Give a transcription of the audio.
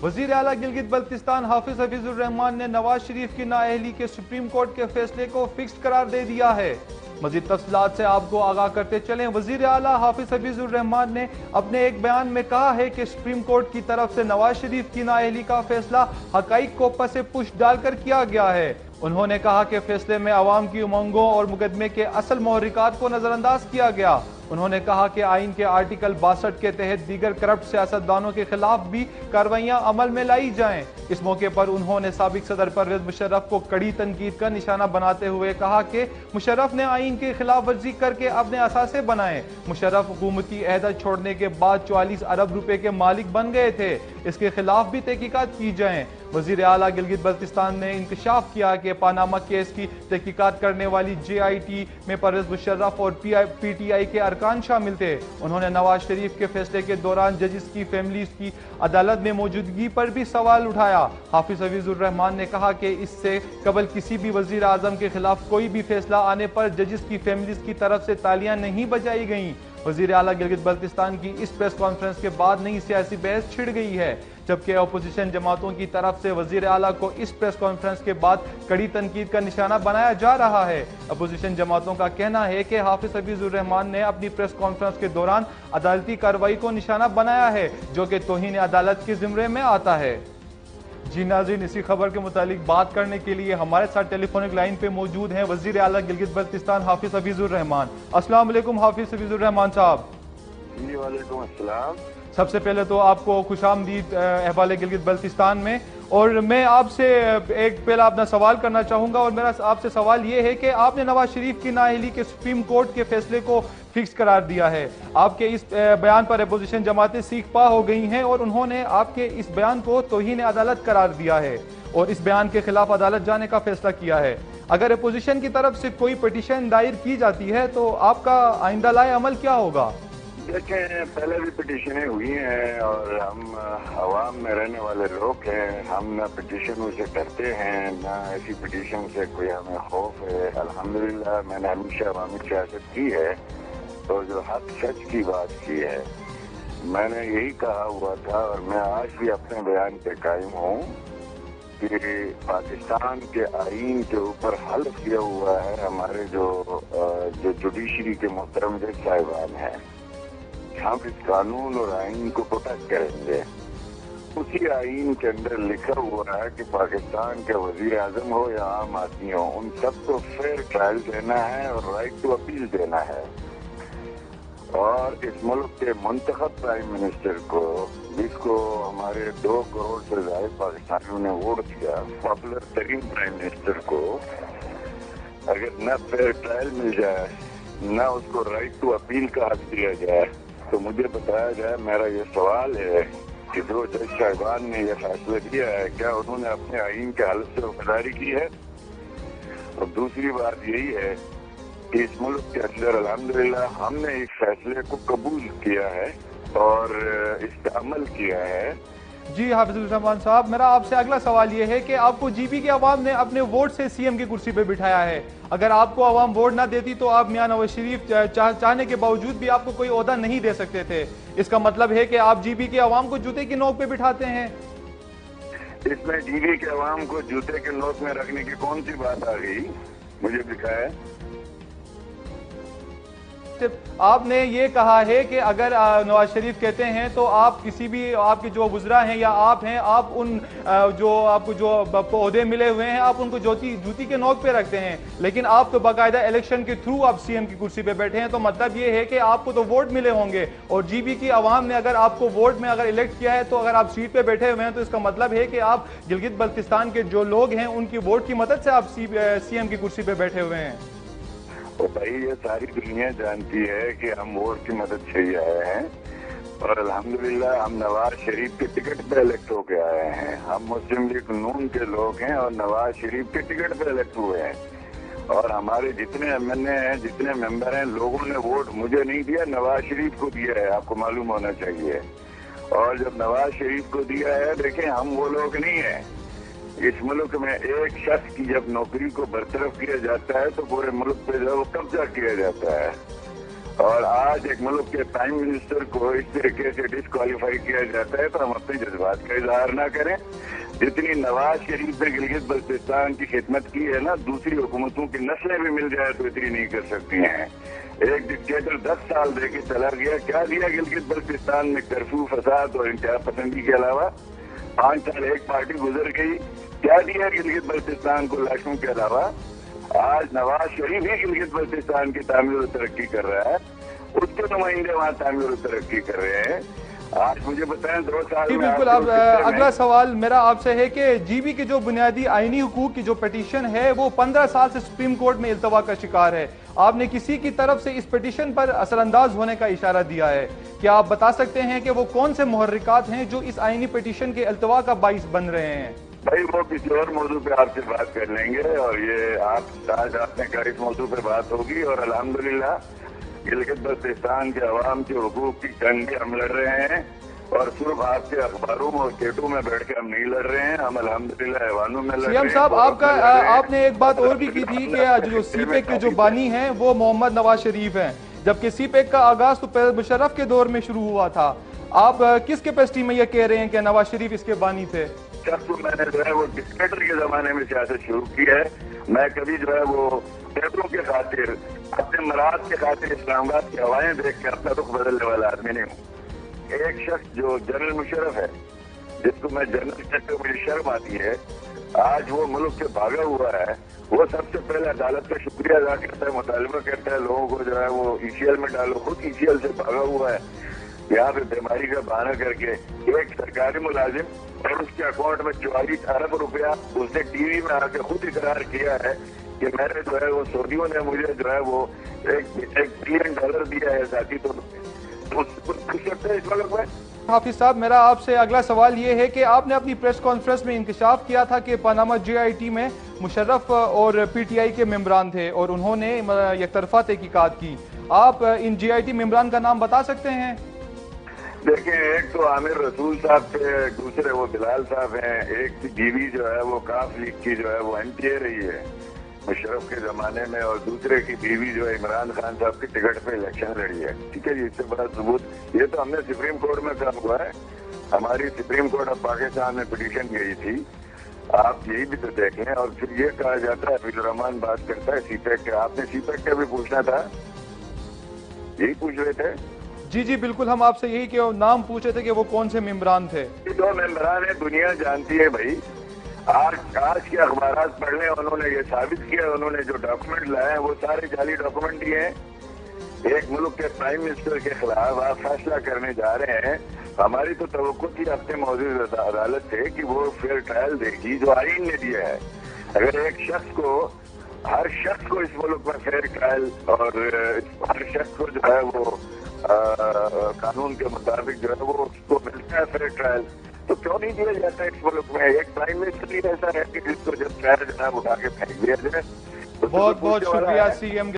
वजीर आला गिलगित बल्तिस्तान हाफिज हफीजुर रहमान ने नवाज शरीफ की नाअहली के सुप्रीम कोर्ट के फैसले को फिक्स्ड करार दे दिया है। मजीद तफसीलात से आपको आगाह करते चलें। वजीर आला हाफिज हफीजुर रहमान ने अपने एक बयान में कहा है कि सुप्रीम कोर्ट की तरफ से नवाज शरीफ की नाअहली का फैसला हकाइक को पसे पुश डालकर किया गया है। उन्होंने कहा कि फैसले में अवाम की उमंगों और मुकदमे के असल महरिकात को नजरअंदाज किया गया। उन्होंने कहा कि आइन के आर्टिकल 62 के तहत दीगर करप्ट सियासतदानों के खिलाफ भी कार्रवाइयां अमल में लाई जाएं। इस मौके पर उन्होंने साबिक सदर परवेज मुशर्रफ को कड़ी तनकीद का निशाना बनाते हुए कहा कि मुशर्रफ ने आइन की खिलाफ वर्जी करके अपने असासे बनाए। मुशर्रफ हुकूमती अहदा छोड़ने के बाद 44 अरब रुपए के मालिक बन गए थे। इसके खिलाफ भी तहकीकात की जाएं। वजीर आला गिलगित बल्तिस्तान ने इंकशाफ किया कि पानामा केस की तहकीकात करने वाली JIT में परवेज मुशर्रफ और PTI के अरकान शामिल थे। उन्होंने नवाज शरीफ के फैसले के दौरान जजिस की फैमिलीज की अदालत में मौजूदगी पर भी सवाल उठाया। हाफिज हफीजुर रहमान ने कहा कि इससे कबल किसी भी वजीर आजम के खिलाफ कोई भी फैसला आने पर जजिस की फैमिलीज की तरफ से तालियां नहीं बजाई गईं। वजीर आला गिलगित बल्तिस्तान की इस प्रेस कॉन्फ्रेंस के बाद नई सियासी बहस छिड़ गई है, जबकि अपोजिशन जमातों की तरफ से वजीर आला को इस प्रेस कॉन्फ्रेंस के बाद कड़ी तनकीद का निशाना बनाया जा रहा है। अपोजिशन जमातों का कहना है कि हाफिज हफीजुर रहमान ने अपनी प्रेस कॉन्फ्रेंस के दौरान अदालती कार्रवाई को निशाना बनाया है, जो कि तौहीन अदालत के जिम्मे में आता है। जी नाज़रीन, इसी खबर के मुतालिक बात करने के लिए हमारे साथ टेलीफोनिक लाइन पे मौजूद हैं वजीर आला गिलगित बल्तिस्तान हाफिज हफीजुर रहमान। अस्सलाम वालेकुम हाफिज हफीजुर रहमान साहब। जी वालेकुम अस्सलाम। सबसे पहले तो आपको खुशामदीद अहवाल गिलगित बल्तिस्तान में। और मैं आपसे एक पहला अपना सवाल करना चाहूँगा, और मेरा आपसे सवाल ये है कि आपने नवाज शरीफ की नाअहली के सुप्रीम कोर्ट के फैसले को फिक्स करार दिया है। आपके इस बयान पर अपोजिशन जमातें सीख पा हो गई हैं और उन्होंने आपके इस बयान को तौहीन अदालत करार दिया है और इस बयान के खिलाफ अदालत जाने का फैसला किया है। अगर अपोजिशन की तरफ से कोई पिटीशन दायर की जाती है तो आपका आइंदा लाए अमल क्या होगा? देखें, पहले भी पिटीशनें हुई हैं और हम अवाम में रहने वाले लोग हैं। हम ना पिटीशनों से डरते हैं, ना ऐसी पिटीशन से कोई हमें खौफ है। अल्हम्दुलिल्लाह मैंने हमेशा अवामी सियासत की है और जो हक सच की बात की है। मैंने यही कहा हुआ था और मैं आज भी अपने बयान पे कायम हूँ कि पाकिस्तान के आईन के ऊपर हल्फ किया हुआ है हमारे जो जुडिशरी के मोहतरम जज साहिबान हैं। हम इस कानून और आइन को प्रोटेक्ट करेंगे। उसी आइन के अंदर लिखा हुआ है कि पाकिस्तान के वजीर आजम हो या आम आदमी हो, उन सबको फेयर ट्रायल देना है और राइट टू अपील देना है। और इस मुल्क के मुंतखब प्राइम मिनिस्टर को, जिसको हमारे 2 करोड़ से ज्यादा पाकिस्तानियों ने वोट दिया, पॉपुलर तरीन प्राइम मिनिस्टर को अगर न फेयर ट्रायल मिल जाए, न उसको राइट टू अपील का हक दिया जाए, तो मुझे बताया जाए। मेरा ये सवाल है कि जो जज साहिबान ने यह फैसला किया है, क्या उन्होंने अपने आइन के हालत से वफादारी की है? और दूसरी बात यही है कि इस मुल्क के अंदर अल्हम्दुलिल्लाह हमने इस फैसले को कबूल किया है और इस पर अमल किया है। जी हाफिजुर रहमान साहब, मेरा आपसे अगला सवाल ये है कि आपको GB की आवाम ने अपने वोट से CM की कुर्सी पे बिठाया है। अगर आपको आवाम वोट ना देती तो आप मियां नवाज शरीफ चाहने के बावजूद भी आपको कोई ओहदा नहीं दे सकते थे। इसका मतलब है कि आप GB की आवाम को जूते की नोक पे बिठाते हैं। इसमें GB के आवाम को जूते के नोक में रखने की कौन सी बात आ गई? मुझे दिखाया। आपने ये कहा है कि अगर नवाज शरीफ कहते हैं तो आप किसी भी आपके जो वुज़रा हैं या आप हैं, आप उन जो आपको जो ओहदे मिले हुए हैं आप उनको जूती के नोक पे रखते हैं, लेकिन आप तो बाकायदा इलेक्शन के थ्रू आप CM की कुर्सी पे बैठे हैं। तो मतलब ये है कि आपको तो वोट मिले होंगे और GB की आवाम ने अगर आपको वोट में अगर इलेक्ट किया है, तो अगर आप सीट पे बैठे हुए हैं तो इसका मतलब है कि आप गिलगित बल्तिस्तान के जो लोग हैं उनकी वोट की मदद से आप CM की कुर्सी पे बैठे हुए हैं। तो भाई ये सारी दुनिया जानती है कि हम वोट की मदद से ही आए हैं और अल्हम्दुलिल्लाह हम नवाज शरीफ के टिकट पे इलेक्ट होके आए हैं। हम मुस्लिम लीग नून के लोग हैं और नवाज शरीफ के टिकट पे इलेक्ट हुए हैं। और हमारे जितने MNA हैं, जितने मेंबर हैं, लोगों ने वोट मुझे नहीं दिया, नवाज शरीफ को दिया है। आपको मालूम होना चाहिए। और जब नवाज शरीफ को दिया है, देखें हम वो लोग नहीं है। इस मुल्क में एक शख्स की जब नौकरी को बरतरफ किया जाता है तो पूरे मुल्क पे जो कब्जा किया जाता है। اور آج ایک ملک کے پرائم منسٹر کو اس طریقے سے ڈسکوالیفائی کیا جاتا ہے تو ہم اپنے جذبات کا اظہار نہ کریں. جتنی نواز شریف نے گلگت بلتستان کی خدمت کی ہے نا، دوسری حکومتوں کی نسلیں بھی مل جائے تو اتنی نہیں کر سکتی ہیں. ایک ڈکٹیٹر 10 سال دے کے چلا گیا، کیا دیا گلگت بلتستان میں؟ کرفیو، فساد اور انتہا پسندی کے علاوہ. 5 سال ایک پارٹی گزر گئی، کیا دیا گلگت بلتستان کو لاشوں کے علاوہ؟ آج نواز شریف ہی گلگت بلتستان کی تعمیر و ترقی کر رہا ہے، اس کے نمائندے وہاں تعمیر و ترقی کر رہے ہیں. آج مجھے بتائیں 2 سال جی میں بالکل. اب اگلا سوال میرا آپ سے ہے کہ جی بی کے جو بنیادی آئینی حقوق کی جو پٹیشن ہے وہ 15 سال سے سپریم کورٹ میں التوا کا شکار ہے. آپ نے کسی کی طرف سے اس پٹیشن پر اثر انداز ہونے کا اشارہ دیا ہے. کیا آپ بتا سکتے ہیں کہ وہ کون سے محرکات ہیں جو اس آئینی پٹیشن کے التوا کا باعث بن رہے ہیں؟ بھائی وہ کسی اور موضوع پہ آپ سے بات کر لیں گے، اور یہ آج آپ نے کہا اس موضوع پہ بات ہوگی. اور الحمدللہ گلگت بلتستان کے عوام کے حقوق کی جنگ بھی ہم لڑ رہے ہیں، اور صرف آپ کے اخباروں اور چیٹوں میں بیٹھ کے ہم نہیں لڑ رہے ہیں، ہم الحمدللہ ایوانوں میں لڑ رہے ہیں. سیام صاحب آپ نے ایک بات اور بھی کی تھی کہ جو سی پیک کے جو بانی ہیں وہ محمد نواز شریف ہیں، جبکہ سی پیک کا آغاز تو پرویز مشرف کے دور میں شروع ہوا تھا. آپ کس کیپیسٹی میں یہ کہہ رہے ہیں کہ نواز شریف اس کے بانی تھے؟ جب تو میں نے جو ہے وہ ڈکٹیٹر کے زمانے میں سیاست شروع کی ہے. میں کبھی جو ہے وہ پیسوں کے خاطر، اپنے مراد کے خاطر اسلام آباد کی ہوائیں دیکھ کے اپنا رخ بدلنے والا آدمی نہیں ہوں. ایک شخص جو جنرل مشرف ہے، جس کو میں جنرل کہتے ہوئے مجھے شرم آتی ہے، آج وہ ملک سے بھاگا ہوا ہے. وہ سب سے پہلے عدالت کا شکریہ ادا کرتا ہے، مطالبہ کرتا ہے لوگوں کو جو ہے وہ ای سی ایل میں ڈالو. خود ای سی ایل سے بھاگا ہوا ہے، یہاں پہ بیماری کا بہانہ کر کے. ایک سرکاری ملازم اور اس کے اکاؤنٹ میں 44 ارب روپیہ اس نے ٹی وی میں آ کے خود اقرار کیا ہے کہ میں نے جو ہے وہ سعودیوں نے مجھے جو ہے وہ $1 بلین دیا ہے ذاتی طور پہ. حافظ صاحب میرا آپ سے اگلا سوال یہ ہے کہ آپ نے اپنی پریس کانفرنس میں انکشاف کیا تھا کہ پاناما جے آئی ٹی میں مشرف اور پی ٹی آئی کے ممبران تھے اور انہوں نے یک طرفہ تحقیقات کی. آپ ان جے آئی ٹی ممبران کا نام بتا سکتے ہیں؟ دیکھیں، ایک تو عامر رسول صاحب تھے، دوسرے وہ بلال صاحب ہیں. ایک کی بیوی جو ہے وہ کاف لیگ کی جو ہے وہ ایم پی اے رہی ہے مشرف کے زمانے میں، اور دوسرے کی بیوی جو ہے عمران خان صاحب کی ٹکٹ پہ الیکشن لڑی ہے. ٹھیک ہے جی، اس سے بڑا ثبوت یہ تو ہم نے سپریم کورٹ میں کام ہوا ہے. ہماری سپریم کورٹ آف پاکستان میں پٹیشن گئی تھی، آپ یہی بھی تو دیکھ لیں. اور پھر یہ کہا جاتا ہے عبد الرحمان بات کرتا ہے سی پیک کا. آپ نے سی پیک کا بھی پوچھنا تھا، یہی پوچھ رہے تھے. جی جی بالکل، ہم آپ سے یہی کہ نام پوچھے تھے کہ وہ کون سے ممبران تھے. 2 ممبران ہیں، دنیا جانتی ہے بھائی. آج کے اخبارات پڑھ لیں، انہوں نے یہ ثابت کیا، انہوں نے جو ڈاکومنٹ لائے ہیں وہ سارے جعلی ڈاکومنٹ ہی ہیں. ایک ملک کے پرائم منسٹر کے خلاف آپ فیصلہ کرنے جا رہے ہیں. ہماری تو توقع تھی اپنے معزز عدالت سے کہ وہ فیئر ٹرائل دے گی جو آئین نے دیا ہے. اگر ایک شخص کو، ہر شخص کو اس ملک میں فیئر ٹرائل، اور ہر شخص کو جو ہے وہ قانون کے مطابق جو ہے وہ اس کو ملتا ہے فیئر ٹرائل، تو کیوں نہیں دیا جاتا اس ملک میں؟ ایک پرائم منسٹر ہی ایسا ہے کہ جس کو جب ٹرائل جناب اٹھا کے پھینک دیا جائے. بہت بہت شکریہ سی ایم